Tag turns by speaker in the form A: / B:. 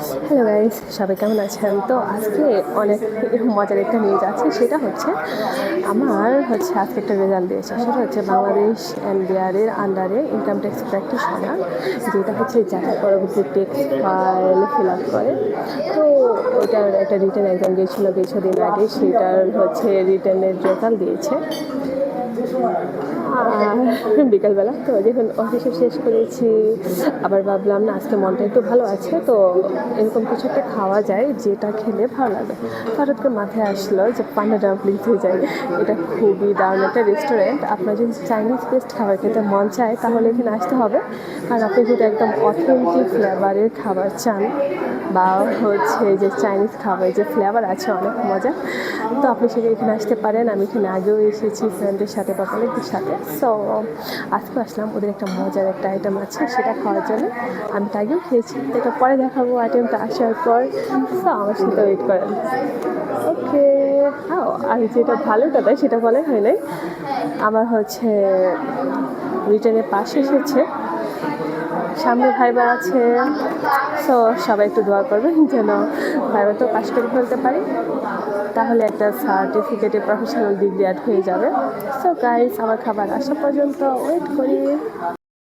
A: Hello guys, সবাই কেমন আছেন? তো আজকে অনেক মজার একটা নিউজ আছে, সেটা হচ্ছে আজকে একটা রেজাল্ট দিয়েছে। সেটা হচ্ছে বাংলাদেশ এনবিআরের আন্ডারে ইনকাম ট্যাক্স প্র্যাকটিশনার, যেটা হচ্ছে যাচাই পরবর্তী ট্যাক্স ফাইল ফিল আপ করে। তো ওটার একটা রিটার্ন এক্সাম দিয়েছিল কিছুদিন আগে, সেটার হচ্ছে রিটার্নের রেজাল্ট দিয়েছে বিকালবেলা। তো যখন অফিসে শেষ করেছি, আবার ভাবলাম না আজকে মনটা একটু ভালো আছে, তো এরকম কিছু একটা খাওয়া যায় যেটা খেলে ভালো লাগে। হঠাৎ করে মাথায় আসলো যে পান্ডা ডাম্পলিংস হয়ে যায়। এটা খুবই দারুণ একটা রেস্টুরেন্ট। আপনার যদি চাইনিজ বেস্ট খাবার খেতে মন চায় তাহলে এখানে আসতে হবে। আর আপনি যদি একদম অথেন্টিক ফ্লেভারের খাবার চান, বা হচ্ছে যে চাইনিজ খাবার যে ফ্লেভার আছে অনেক মজা, তো আপনি সেটা এখানে আসতে পারেন। আমি এখানে আগেও এসেছি ফ্রেন্ডদের সাথে বা কলেজদের সাথে। সো আজকে আসলাম, ওদের একটা মজার একটা আইটেম আছে সেটা খাওয়ার জন্য। আমি তো আগেও খেয়েছি, তো এটা পরে দেখাবো আইটেমটা আসার পর। সো আমার সাথে ওয়েট করেন। ওকে। আর যেটা ভালো কথা সেটা বলাই হয় নাই, আমার হচ্ছে রিটার্নের পাশ এসেছে, সামনে ভাইবা আছে। সো সবাই একটু দোয়া করবেন যেন ভাইবা তো পাশ করে ফেলতে পারি, তাহলে একটা সার্টিফিকেটে প্রফেশনাল ডিগ্রি অ্যাড হয়ে যাবে। সো গাইস, আমার খাবার আসা পর্যন্ত ওয়েট করি।